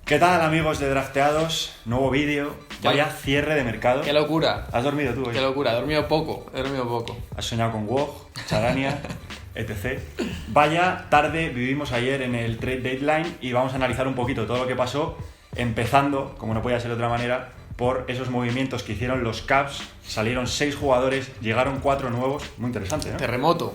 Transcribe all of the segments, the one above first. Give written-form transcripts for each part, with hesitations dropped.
¿Qué tal, amigos de Drafteados? Nuevo vídeo, vaya cierre de mercado. ¡Qué locura! ¿Has dormido tú hoy? ¡Qué locura! He dormido poco. ¿Has soñado con WoG, Charania, etc.? Vaya tarde vivimos ayer en el trade deadline y vamos a analizar un poquito todo lo que pasó, empezando, como no podía ser de otra manera, por esos movimientos que hicieron los Cavs. Salieron 6 jugadores, llegaron 4 nuevos. Muy interesante, ¿no? Terremoto.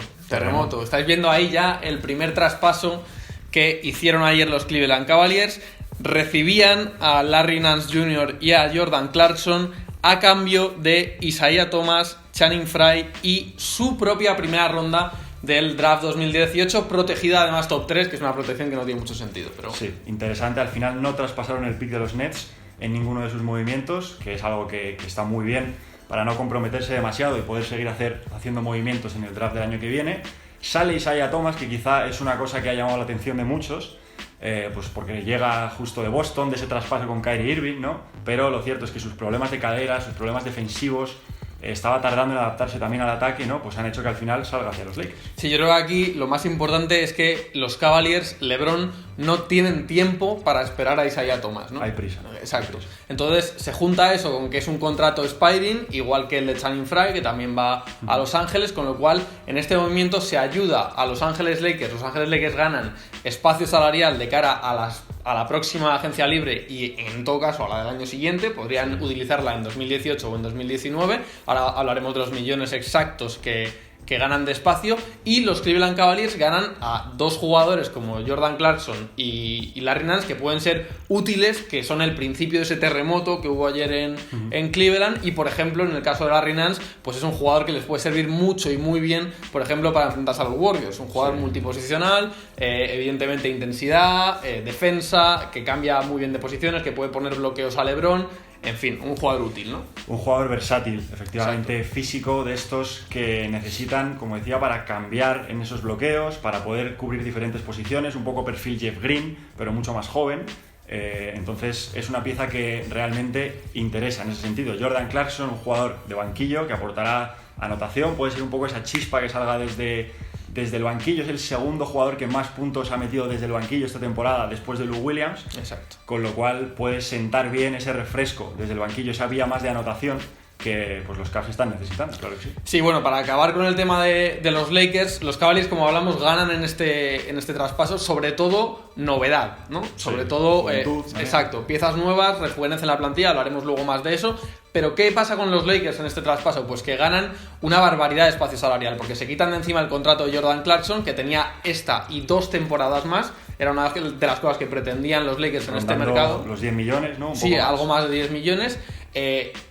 Estáis viendo ahí ya el primer traspaso que hicieron ayer los Cleveland Cavaliers. Recibían a Larry Nance Jr. y a Jordan Clarkson a cambio de Isaiah Thomas, Channing Frye y su propia primera ronda del draft 2018, protegida además top 3, que es una protección que no tiene mucho sentido. Pero... Sí, interesante. Al final no traspasaron el pick de los Nets en ninguno de sus movimientos, que es algo que está muy bien para no comprometerse demasiado y poder seguir haciendo movimientos en el draft del año que viene. Sale Isaiah Thomas, que quizá es una cosa que ha llamado la atención de muchos, pues porque llega justo de Boston, de ese traspaso con Kyrie Irving, ¿no? Pero lo cierto es que sus problemas de cadera, sus problemas defensivos, estaba tardando en adaptarse también al ataque, ¿no? Pues han hecho que al final salga hacia los Lakers. Sí, yo creo que aquí lo más importante es que los Cavaliers, LeBron, no tienen tiempo para esperar a Isaiah Thomas, ¿no? Hay prisa. Exacto. Entonces se junta eso con que es un contrato expiring, igual que el de Channing Frye, que también va a Los Ángeles, con lo cual en este movimiento se ayuda a Los Ángeles Lakers. Los Ángeles Lakers ganan espacio salarial de cara a la próxima agencia libre y en todo caso a la del año siguiente. Podrían utilizarla en 2018 o en 2019. Ahora hablaremos de los millones exactos que ganan de espacio, y los Cleveland Cavaliers ganan a 2 jugadores como Jordan Clarkson y Larry Nance, que pueden ser útiles, que son el principio de ese terremoto que hubo ayer en Cleveland. Y por ejemplo, en el caso de Larry Nance, pues es un jugador que les puede servir mucho y muy bien, por ejemplo, para enfrentarse a los Warriors. Un jugador multiposicional, evidentemente intensidad, defensa, que cambia muy bien de posiciones, que puede poner bloqueos a LeBron. En fin, un jugador útil, ¿no? Un jugador versátil, efectivamente. Exacto. Físico, de estos que necesitan, como decía, para cambiar en esos bloqueos, para poder cubrir diferentes posiciones, un poco perfil Jeff Green, pero mucho más joven. Entonces es una pieza que realmente interesa en ese sentido. Jordan Clarkson, un jugador de banquillo que aportará anotación, puede ser un poco esa chispa que salga desde el banquillo. Es el segundo jugador que más puntos ha metido desde el banquillo esta temporada, después de Lou Williams. Exacto. Con lo cual puede sentar bien ese refresco desde el banquillo, esa vía más de anotación que pues los Cavs están necesitando, claro que sí. Sí, bueno, para acabar con el tema de los Lakers, los Cavaliers, como hablamos, ganan en este traspaso, sobre todo novedad, ¿no? Sobre todo, exacto, piezas nuevas, rejuvenecen la plantilla, hablaremos luego más de eso. Pero ¿qué pasa con los Lakers en este traspaso? Pues que ganan una barbaridad de espacio salarial, porque se quitan de encima el contrato de Jordan Clarkson, que tenía esta y 2 temporadas más. Era una de las cosas que pretendían los Lakers en este mercado. Los 10 millones, ¿no? Sí, algo más de 10 millones.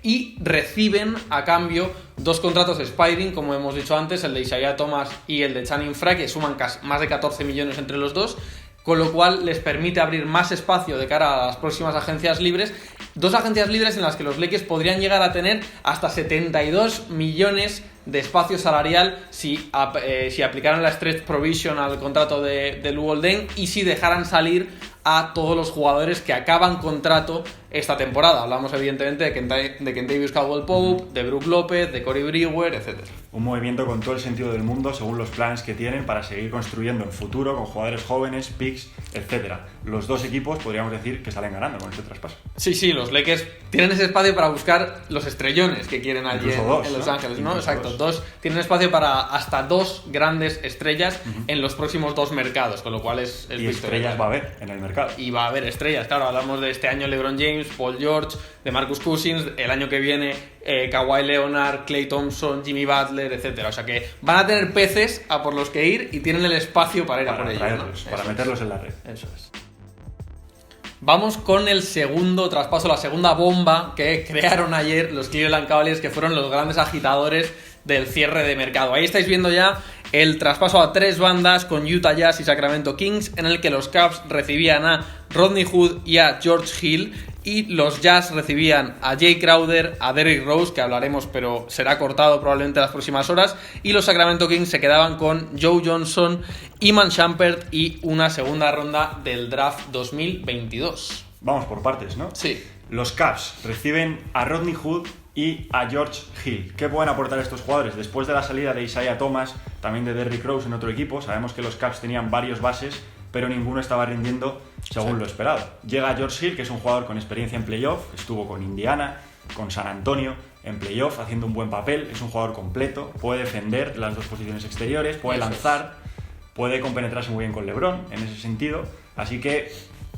Y reciben a cambio 2 contratos expiring, como hemos dicho antes, el de Isaiah Thomas y el de Channing Frye, que suman más de 14 millones entre los dos, con lo cual les permite abrir más espacio de cara a las próximas agencias libres. 2 agencias libres en las que los Lakers podrían llegar a tener hasta 72 millones de espacio salarial si aplicaran la stretch provision al contrato de Luol Deng y si dejaran salir a todos los jugadores que acaban contrato esta temporada. Hablamos evidentemente de Kentavious Caldwell-Pope, de Brook López, de Corey Brewer, etc. Un movimiento con todo el sentido del mundo según los planes que tienen para seguir construyendo en futuro con jugadores jóvenes, picks, etc. Los 2 equipos podríamos decir que salen ganando con este traspaso. Sí, los Lakers tienen ese espacio para buscar los estrellones que quieren allí en Los Ángeles, ¿no? Exacto, 2 tienen espacio para hasta 2 grandes estrellas en los próximos 2 mercados, con lo cual es y estrellas va a haber en el mercado. Y va a haber estrellas, claro, hablamos de este año LeBron James, Paul George, de Marcus Cousins, el año que viene Kawhi Leonard, Klay Thompson, Jimmy Butler, etcétera. O sea que van a tener peces a por los que ir y tienen el espacio para ir a por ellos, ¿no? Para meterlos en la red. Eso es. Vamos con el segundo traspaso, la segunda bomba que crearon ayer los Cleveland Cavaliers, que fueron los grandes agitadores del cierre de mercado. Ahí estáis viendo ya el traspaso a 3 bandas con Utah Jazz y Sacramento Kings, en el que los Cavs recibían a Rodney Hood y a George Hill, y los Jazz recibían a Jay Crowder, a Derrick Rose, que hablaremos pero será cortado probablemente en las próximas horas, y los Sacramento Kings se quedaban con Joe Johnson, Iman Shumpert y una segunda ronda del draft 2022. Vamos por partes, ¿no? Sí. Los Cavs reciben a Rodney Hood y a George Hill. ¿Qué pueden aportar estos jugadores? Después de la salida de Isaiah Thomas, también de Derrick Rose en otro equipo, sabemos que los Cavs tenían varios bases pero ninguno estaba rindiendo según lo esperado. Llega George Hill, que es un jugador con experiencia en playoff, estuvo con Indiana, con San Antonio en playoff, haciendo un buen papel, es un jugador completo, puede defender las dos posiciones exteriores, puede lanzar, puede compenetrarse muy bien con LeBron en ese sentido, así que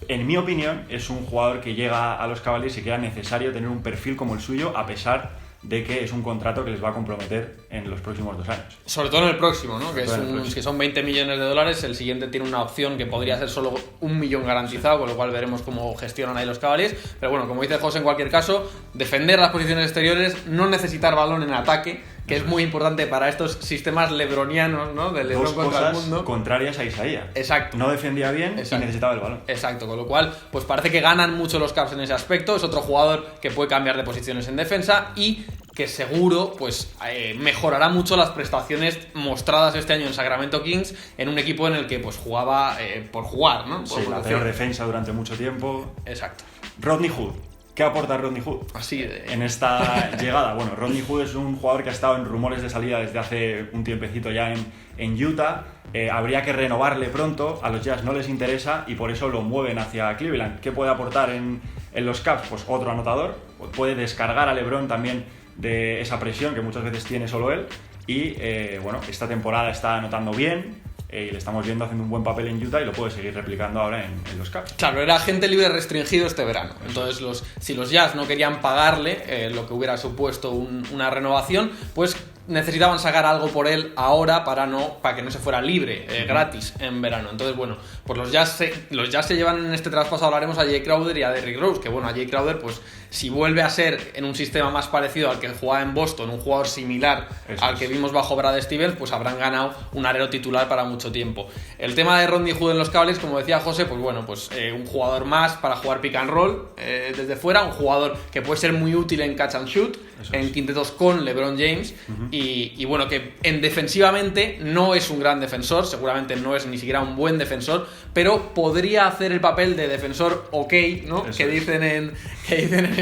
en mi opinión es un jugador que llega a los Cavaliers y que era necesario tener un perfil como el suyo, a pesar de que es un contrato que les va a comprometer en los próximos 2 años. Sobre todo en el próximo, ¿no? Que son $20 millones, el siguiente tiene una opción que podría ser solo $1 millón garantizado, con lo cual veremos cómo gestionan ahí los Cavaliers. Pero bueno, como dice José, en cualquier caso, defender las posiciones exteriores, no necesitar balón en ataque, que es muy importante para estos sistemas lebronianos, ¿no? De LeBron contra el mundo. Contrarias a Isaiah. Exacto. No defendía bien y necesitaba el balón. Exacto, con lo cual, pues parece que ganan mucho los Cavs en ese aspecto. Es otro jugador que puede cambiar de posiciones en defensa y que seguro pues mejorará mucho las prestaciones mostradas este año en Sacramento Kings, en un equipo en el que pues jugaba por jugar, ¿no? Sí, la peor defensa durante mucho tiempo. Exacto. Rodney Hood. ¿Qué aporta Rodney Hood en esta llegada? Bueno, Rodney Hood es un jugador que ha estado en rumores de salida desde hace un tiempecito ya en Utah. Habría que renovarle pronto, a los Jazz no les interesa y por eso lo mueven hacia Cleveland. ¿Qué puede aportar en los Cavs? Pues otro anotador, puede descargar a LeBron también de esa presión que muchas veces tiene solo él y bueno, esta temporada está anotando bien. Y le estamos viendo haciendo un buen papel en Utah y lo puede seguir replicando ahora en los Cavs. Claro, era agente libre restringido este verano. Entonces, si los Jazz no querían pagarle lo que hubiera supuesto una renovación, pues necesitaban sacar algo por él ahora para que no se fuera libre, gratis en verano. Entonces, bueno, pues los Jazz se llevan en este traspaso, hablaremos a Jay Crowder y a Derrick Rose, que bueno, a Jay Crowder, pues si vuelve a ser en un sistema más parecido al que jugaba en Boston, un jugador similar al que vimos bajo Brad Stevens, pues habrán ganado un alero titular para mucho tiempo. El tema de Rodney Hood en los Cavaliers, como decía José, pues bueno, pues un jugador más para jugar pick and roll desde fuera, un jugador que puede ser muy útil en catch and shoot, en quintetos con LeBron James, y bueno, que defensivamente no es un gran defensor, seguramente no es ni siquiera un buen defensor, pero podría hacer el papel de defensor ok, ¿no? Que dicen en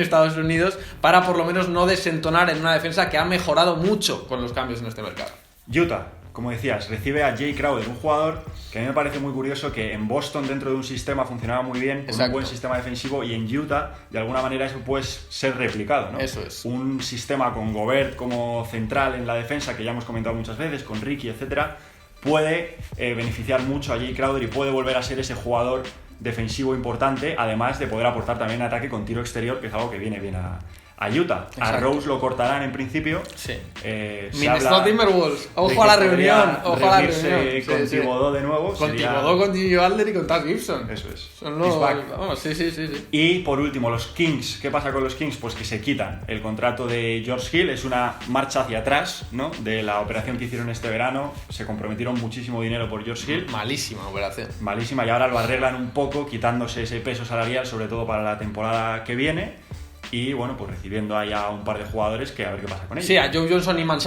Estados Unidos, para por lo menos no desentonar en una defensa que ha mejorado mucho con los cambios en este mercado. Utah, como decías, recibe a Jay Crowder, un jugador que a mí me parece muy curioso, que en Boston dentro de un sistema funcionaba muy bien, con un buen sistema defensivo, y en Utah de alguna manera eso puede ser replicado, ¿no? Eso es. Un sistema con Gobert como central en la defensa, que ya hemos comentado muchas veces, con Ricky, etcétera, puede beneficiar mucho a Jay Crowder y puede volver a ser ese jugador defensivo importante, además de poder aportar también ataque con tiro exterior, que es algo que viene bien a Utah. Exacto. A Rose lo cortarán en principio. Sí. Minnesota Timberwolves. Ojo a la reunión. Ojo a la reunión. Con Thibodeau de nuevo. Con Thibodeau, con Jimmy Butler y con Taz Gibson. Eso es. Son los... Vamos, sí. Y por último, los Kings. ¿Qué pasa con los Kings? Pues que se quitan el contrato de George Hill. Es una marcha hacia atrás, ¿no? De la operación que hicieron este verano. Se comprometieron muchísimo dinero por George Hill. Malísima operación. Malísima. Y ahora lo arreglan un poco, quitándose ese peso salarial, sobre todo para la temporada que viene. Y bueno, pues recibiendo ahí a un par de jugadores que a ver qué pasa con ellos. Sí, a Joe Johnson y Iman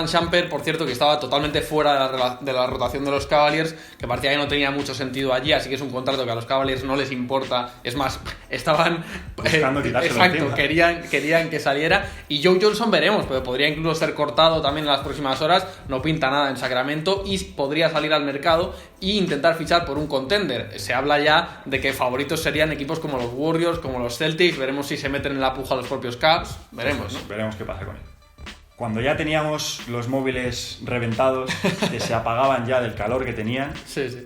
Shumpert, por cierto, que estaba totalmente fuera de la rotación de los Cavaliers, que parecía que no tenía mucho sentido allí, así que es un contrato que a los Cavaliers no les importa. Es más, estaban buscando quitárselo exacto, querían que saliera. Y Joe Johnson veremos, pero podría incluso ser cortado también en las próximas horas. No pinta nada en Sacramento y podría salir al mercado e intentar fichar por un contender. Se habla ya de que favoritos serían equipos como los Warriors, como los Celtics. Veremos si se meten en la puja a los propios Cavs. Veremos, ¿no? Veremos qué pasa con él. Cuando ya teníamos los móviles reventados, que se apagaban ya del calor que tenían,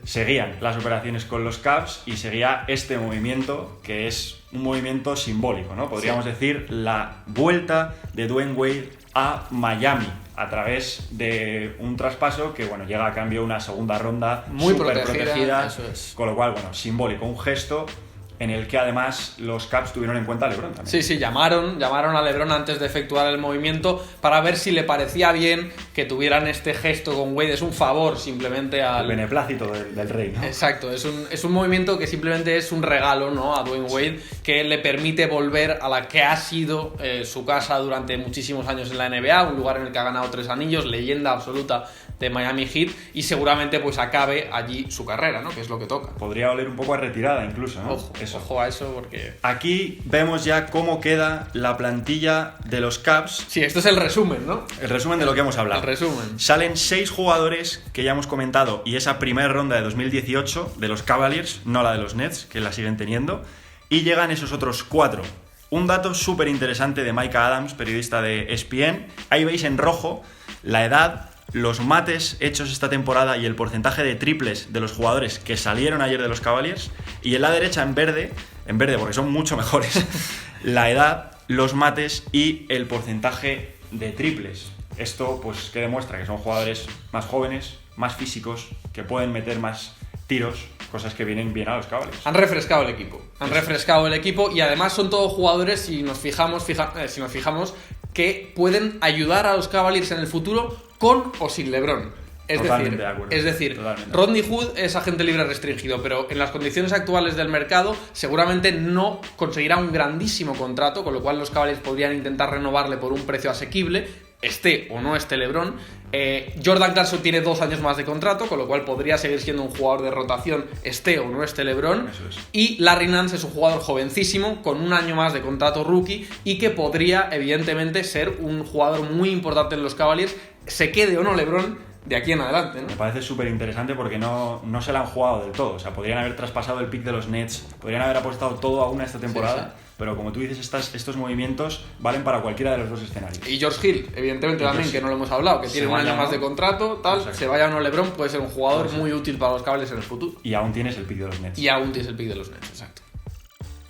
seguían las operaciones con los Cavs y seguía este movimiento, que es un movimiento simbólico, ¿no? Podríamos decir la vuelta de Dwayne Wade a Miami a través de un traspaso que, bueno, llega a cambio de una segunda ronda muy súper protegida, eso es. Con lo cual, bueno, simbólico, un gesto en el que además los Cavs tuvieron en cuenta a LeBron también. Sí, llamaron a LeBron antes de efectuar el movimiento para ver si le parecía bien que tuvieran este gesto con Wade. Es un favor simplemente al... El beneplácito del rey, ¿no? Exacto, es un movimiento que simplemente es un regalo, ¿no? A Dwayne Wade, que le permite volver a la que ha sido su casa durante muchísimos años en la NBA, un lugar en el que ha ganado 3 anillos, leyenda absoluta de Miami Heat y seguramente pues acabe allí su carrera, ¿no? Que es lo que toca. Podría oler un poco a retirada incluso, ¿no? Ojo a eso porque... Aquí vemos ya cómo queda la plantilla de los Cavs. Sí, esto es el resumen, ¿no? El resumen de lo que hemos hablado. El resumen. Salen 6 jugadores que ya hemos comentado y esa primera ronda de 2018 de los Cavaliers, no la de los Nets, que la siguen teniendo, y llegan esos otros 4. Un dato súper interesante de Micah Adams, periodista de ESPN. Ahí veis en rojo la edad, los mates hechos esta temporada y el porcentaje de triples de los jugadores que salieron ayer de los Cavaliers. Y en la derecha en verde porque son mucho mejores, la edad, los mates y el porcentaje de triples. Esto pues que demuestra que son jugadores más jóvenes, más físicos, que pueden meter más tiros, cosas que vienen bien a los Cavaliers. Han refrescado el equipo y además son todos jugadores, si nos fijamos, que pueden ayudar a los Cavaliers en el futuro con o sin LeBron. Es decir, Rodney Hood es agente libre restringido, pero en las condiciones actuales del mercado seguramente no conseguirá un grandísimo contrato, con lo cual los Cavaliers podrían intentar renovarle por un precio asequible, esté o no esté LeBron. Jordan Clarkson tiene 2 años más de contrato, con lo cual podría seguir siendo un jugador de rotación, esté o no esté LeBron. Eso es. Y Larry Nance es un jugador jovencísimo, con 1 año más de contrato rookie, y que podría, evidentemente, ser un jugador muy importante en los Cavaliers, se quede o no LeBron de aquí en adelante, ¿no? Me parece súper interesante porque no se la han jugado del todo. O sea, podrían haber traspasado el pick de los Nets, podrían haber apostado todo a una esta temporada, sí. Pero como tú dices, estos movimientos valen para cualquiera de los dos escenarios. Y George Hill, evidentemente también, que no lo hemos hablado, que tiene 1 año más de contrato, tal, exacto. Se vaya o no LeBron, puede ser un jugador muy útil para los Cavaliers en el futuro. Y aún tienes el pick de los Nets. Exacto.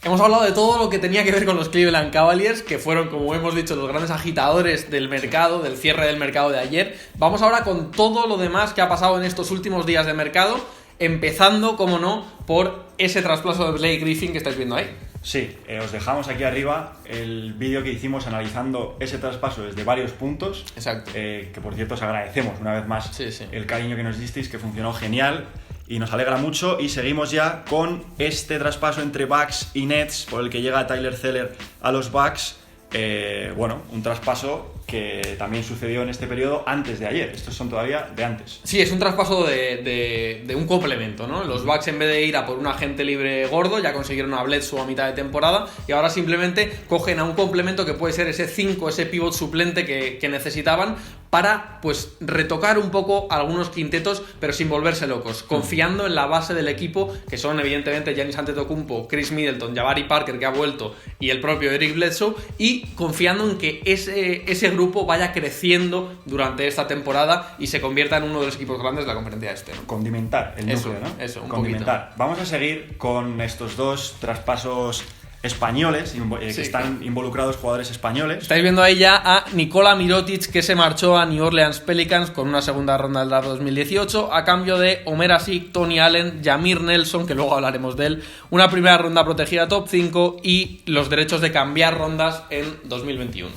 Hemos hablado de todo lo que tenía que ver con los Cleveland Cavaliers, que fueron, como hemos dicho, los grandes agitadores del mercado, del cierre del mercado de ayer. Vamos ahora con todo lo demás que ha pasado en estos últimos días de mercado, empezando, como no, por ese traspaso de Blake Griffin que estáis viendo ahí. Sí, os dejamos aquí arriba el vídeo que hicimos analizando ese traspaso desde varios puntos. Exacto. Que por cierto os agradecemos una vez más el cariño que nos disteis, que funcionó genial. Y nos alegra mucho y seguimos ya con este traspaso entre Bucks y Nets por el que llega Tyler Zeller a los Bucks. Un traspaso que también sucedió en este periodo antes de ayer. Estos son todavía de antes. Sí, es un traspaso de un complemento, ¿no? Los Bucks, en vez de ir a por un agente libre gordo, ya consiguieron a Bledsoe a mitad de temporada y ahora simplemente cogen a un complemento que puede ser ese 5, ese pivot suplente que necesitaban para, pues, retocar un poco algunos quintetos, pero sin volverse locos, confiando en la base del equipo, que son evidentemente Giannis Antetokounmpo, Chris Middleton, Jabari Parker, que ha vuelto, y el propio Eric Bledsoe, y confiando en que ese grupo vaya creciendo durante esta temporada y se convierta en uno de los equipos grandes de la conferencia este, ¿no? Condimentar el núcleo, ¿no? Eso, un condimentar. poquito. Vamos a seguir con estos 2 traspasos españoles, que están involucrados jugadores españoles. Estáis viendo ahí ya a Nikola Mirotic, que se marchó a New Orleans Pelicans con una segunda ronda del draft 2018 a cambio de Omer Asik, Tony Allen, Jameer Nelson, que luego hablaremos de él, una primera ronda protegida top 5 y los derechos de cambiar rondas en 2021.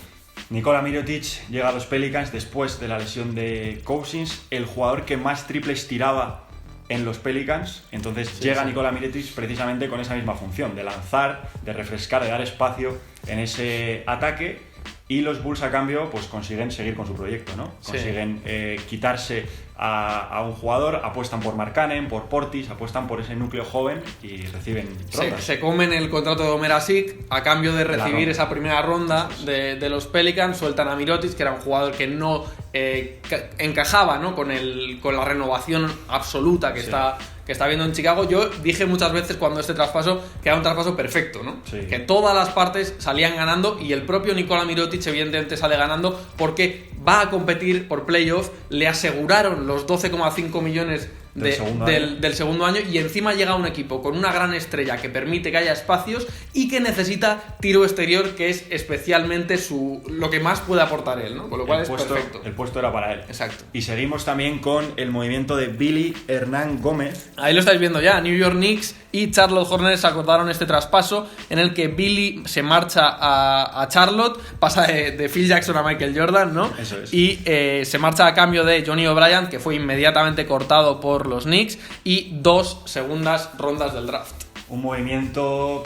Nikola Mirotic llega a los Pelicans después de la lesión de Cousins, el jugador que más triples tiraba en los Pelicans. Entonces llega Nikola Mirotic precisamente con esa misma función, de lanzar, de refrescar, de dar espacio en ese ataque. Y los Bulls a cambio pues consiguen seguir con su proyecto, ¿no? Consiguen quitarse a un jugador, apuestan por Markkanen, por Portis, apuestan por ese núcleo joven y reciben rondas. Se comen el contrato de Omer Asik a cambio de recibir esa primera ronda de los Pelicans, sueltan a Mirotic, que era un jugador que no encajaba, ¿no? con la renovación absoluta que está viendo en Chicago. Yo dije muchas veces cuando este traspaso que era un traspaso perfecto, ¿no? Sí. Que todas las partes salían ganando y el propio Nikola Mirotic evidentemente sale ganando porque va a competir por playoff, le aseguraron los 12,5 millones del segundo año y encima llega un equipo con una gran estrella que permite que haya espacios y que necesita tiro exterior, que es especialmente lo que más puede aportar él, ¿no? Con lo cual es perfecto. El puesto era para él. Exacto. Y seguimos también con el movimiento de Billy Hernán Gómez. Ahí lo estáis viendo ya. New York Knicks y Charlotte Hornets acordaron este traspaso en el que Billy se marcha a Charlotte, pasa de Phil Jackson a Michael Jordan, ¿no? Eso es. Y se marcha a cambio de Johnny O'Brien, que fue inmediatamente cortado por los Knicks, y 2 segundas rondas del draft. Un movimiento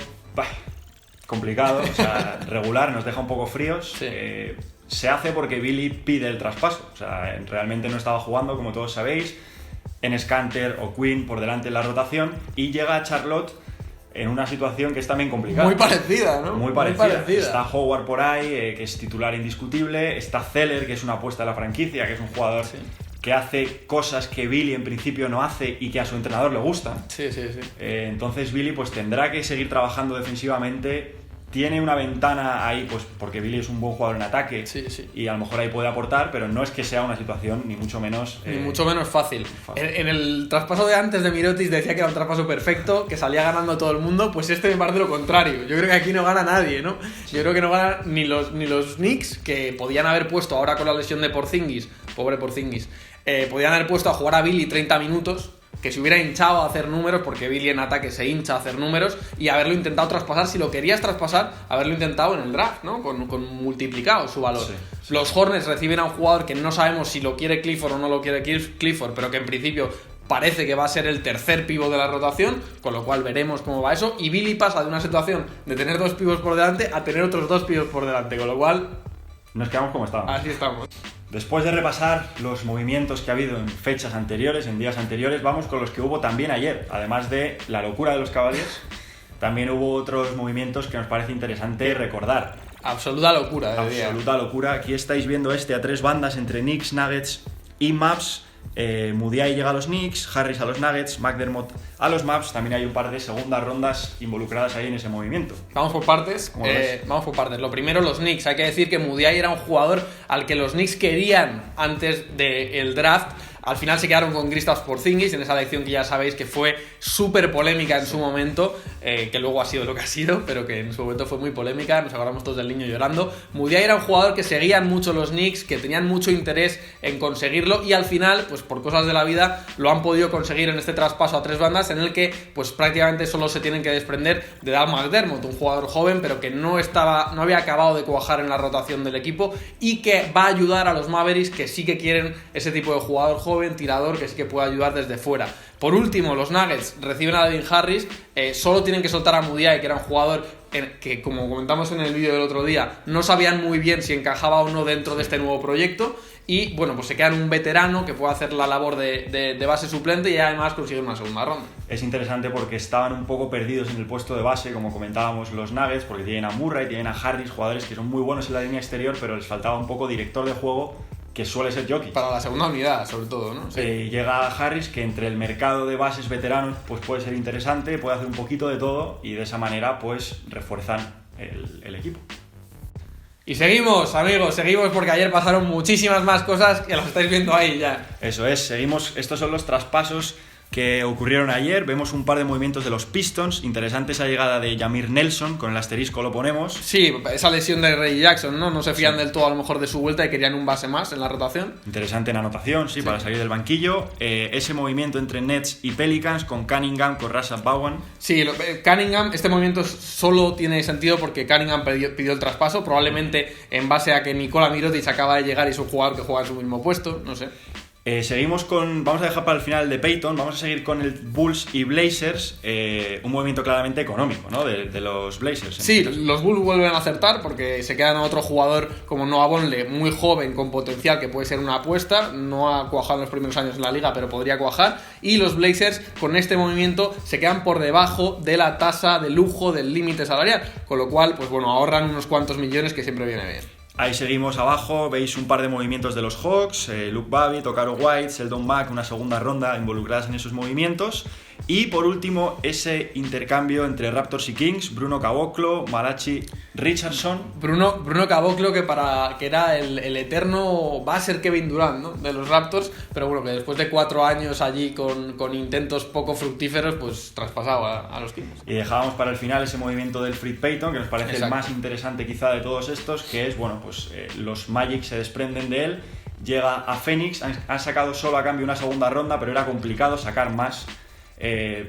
complicado, o sea, regular, nos deja un poco fríos. Sí. se hace porque Billy pide el traspaso. O sea, realmente no estaba jugando, como todos sabéis, en Scanter o Quinn por delante en la rotación, y llega a Charlotte en una situación que es también complicada. Muy parecida, ¿no? Muy parecida. Está Howard por ahí, que es titular indiscutible. Está Zeller, que es una apuesta de la franquicia, que es un jugador que hace cosas que Billy en principio no hace y que a su entrenador le gustan. Sí. Entonces Billy pues tendrá que seguir trabajando defensivamente. Tiene una ventana ahí, pues porque Billy es un buen jugador en ataque y a lo mejor ahí puede aportar, pero no es que sea una situación ni mucho menos fácil. En el traspaso de antes de Mirotic decía que era un traspaso perfecto, que salía ganando todo el mundo, pues este me parece lo contrario. Yo creo que aquí no gana nadie, ¿no? Yo creo que no ganan ni los Knicks, que podían haber puesto ahora con la lesión de Porzingis, pobre Porzingis, podían haber puesto a jugar a Billy 30 minutos, que se hubiera hinchado a hacer números, porque Billy en ataque se hincha a hacer números, y haberlo intentado traspasar, si lo querías traspasar, haberlo intentado en el draft, ¿no? Con multiplicado su valor. Sí. Los Hornets reciben a un jugador que no sabemos si lo quiere Clifford o no lo quiere Clifford, pero que en principio parece que va a ser el tercer pívot de la rotación, con lo cual veremos cómo va eso, y Billy pasa de una situación de tener 2 pivots por delante a tener otros 2 pivots por delante, con lo cual nos quedamos como estábamos. Así estamos. Después de repasar los movimientos que ha habido en fechas anteriores, en días anteriores, vamos con los que hubo también ayer. Además de la locura de los Cavaliers, también hubo otros movimientos que nos parece interesante recordar. Absoluta locura de día. Absoluta locura. Aquí estáis viendo a 3 bandas entre Knicks, Nuggets y Mavs. Mudiay llega a los Knicks, Harris a los Nuggets, McDermott a los Mavs. También hay un par de segundas rondas involucradas ahí en ese movimiento. Vamos por partes. Lo primero, los Knicks. Hay que decir que Mudiay era un jugador al que los Knicks querían antes del draft. Al final se quedaron con Kristaps Porzingis en esa elección que ya sabéis que fue súper polémica en su momento, que luego ha sido lo que ha sido, pero que en su momento fue muy polémica, nos acordamos todos del niño llorando. Mudiay era un jugador que seguían mucho los Knicks, que tenían mucho interés en conseguirlo, y al final, pues por cosas de la vida, lo han podido conseguir en este traspaso a 3 bandas, en el que pues prácticamente solo se tienen que desprender de Doug McDermott, un jugador joven, pero que no había acabado de cuajar en la rotación del equipo, y que va a ayudar a los Mavericks, que sí que quieren ese tipo de jugador joven, tirador, que sí que puede ayudar desde fuera. Por último, los Nuggets reciben a Devin Harris, solo tienen que soltar a Mudiay, que era un jugador que, como comentamos en el vídeo del otro día, no sabían muy bien si encajaba o no dentro de este nuevo proyecto, y bueno, pues se quedan un veterano que puede hacer la labor de base suplente, y además consiguen una segunda ronda. Es interesante porque estaban un poco perdidos en el puesto de base, como comentábamos los Nuggets, porque tienen a Murray, tienen a Harris, jugadores que son muy buenos en la línea exterior, pero les faltaba un poco director de juego, que suele ser Jokic. Para la segunda unidad, sobre todo, ¿no? Sí. Llega Harris, que entre el mercado de bases veteranos pues puede ser interesante, puede hacer un poquito de todo, y de esa manera pues refuerzan el equipo. Y seguimos, amigos, porque ayer pasaron muchísimas más cosas que las estáis viendo ahí ya. Eso es, seguimos. Estos son los traspasos que ocurrieron ayer. Vemos un par de movimientos de los Pistons. Interesante esa llegada de Jameer Nelson, con el asterisco lo ponemos. Sí, esa lesión de Reggie Jackson, ¿no? No se fían del todo a lo mejor de su vuelta y querían un base más en la rotación. Interesante en anotación, sí, para salir del banquillo. Ese movimiento entre Nets y Pelicans con Cunningham, con Rashad Bowen. Sí, Cunningham, este movimiento solo tiene sentido porque Cunningham pidió el traspaso, probablemente en base a que Nikola Mirotic acaba de llegar y es un jugador que juega en su mismo puesto, no sé. Seguimos vamos a dejar para el final el de Peyton, vamos a seguir con el Bulls y Blazers, un movimiento claramente económico, ¿no? de los Blazers. Sí, los Bulls vuelven a acertar porque se quedan a otro jugador como Noah Vonleh, muy joven, con potencial, que puede ser una apuesta, no ha cuajado en los primeros años en la liga, pero podría cuajar, y los Blazers con este movimiento se quedan por debajo de la tasa de lujo del límite salarial, con lo cual, pues bueno, ahorran unos cuantos millones, que siempre viene bien. Ahí seguimos abajo, veis un par de movimientos de los Hawks, Luke Babbitt, Okaro White, Sheldon Mack, una segunda ronda involucradas en esos movimientos. Y por último, ese intercambio entre Raptors y Kings, Bruno Caboclo, Malachi Richardson. Bruno Caboclo, que era el eterno, va a ser Kevin Durant, ¿no? De los Raptors, pero bueno, que después de 4 años allí con intentos poco fructíferos, pues traspasado a los Kings. Y dejábamos para el final ese movimiento del Fred Payton, que nos parece el más interesante quizá de todos estos, que es, bueno, pues los Magic se desprenden de él, llega a Phoenix, han sacado solo a cambio una segunda ronda, pero era complicado sacar más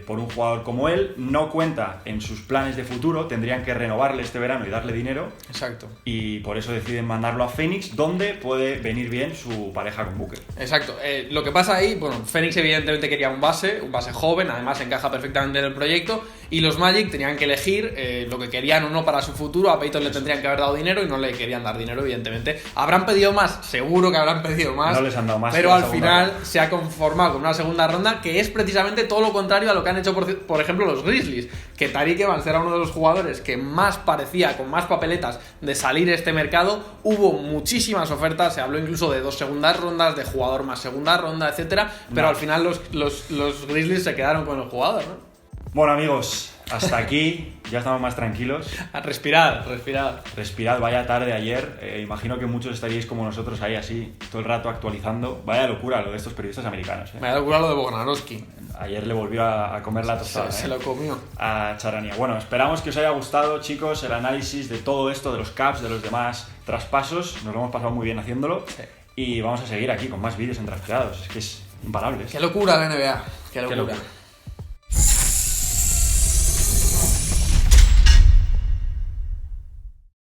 por un jugador como él. No cuenta en sus planes de futuro, tendrían que renovarle este verano y darle dinero. Exacto. Y por eso deciden mandarlo a Phoenix, donde puede venir bien su pareja con Booker. Exacto. Lo que pasa ahí, bueno, Phoenix evidentemente quería un base joven, además encaja perfectamente en el proyecto, y los Magic tenían que elegir lo que querían o no para su futuro. A Peyton le tendrían que haber dado dinero y no le querían dar dinero, evidentemente. ¿Habrán pedido más? Seguro que habrán pedido más. No les han dado más. Pero al final se ha conformado con una segunda ronda que es precisamente todo lo contrario a lo que han hecho, por ejemplo, los Grizzlies. Que Tariq Evans era uno de los jugadores que más parecía, con más papeletas, de salir este mercado. Hubo muchísimas ofertas, se habló incluso de 2 segundas rondas, de jugador más segunda ronda, etcétera. Pero al final los Grizzlies se quedaron con el jugador, ¿no? Bueno, amigos, hasta aquí ya estamos más tranquilos. A respirar. Respirad, vaya tarde ayer. Imagino que muchos estaríais como nosotros ahí así, todo el rato actualizando. Vaya locura lo de estos periodistas americanos. Me da locura lo de Bogdanowski. Ayer le volvió a comer la tostada. Se lo comió. A Charania. Bueno, esperamos que os haya gustado, chicos, el análisis de todo esto, de los caps, de los demás traspasos. Nos lo hemos pasado muy bien haciéndolo. Sí. Y vamos a seguir aquí con más vídeos en Drafteados. Es que es imparable. Qué locura la NBA. Qué locura.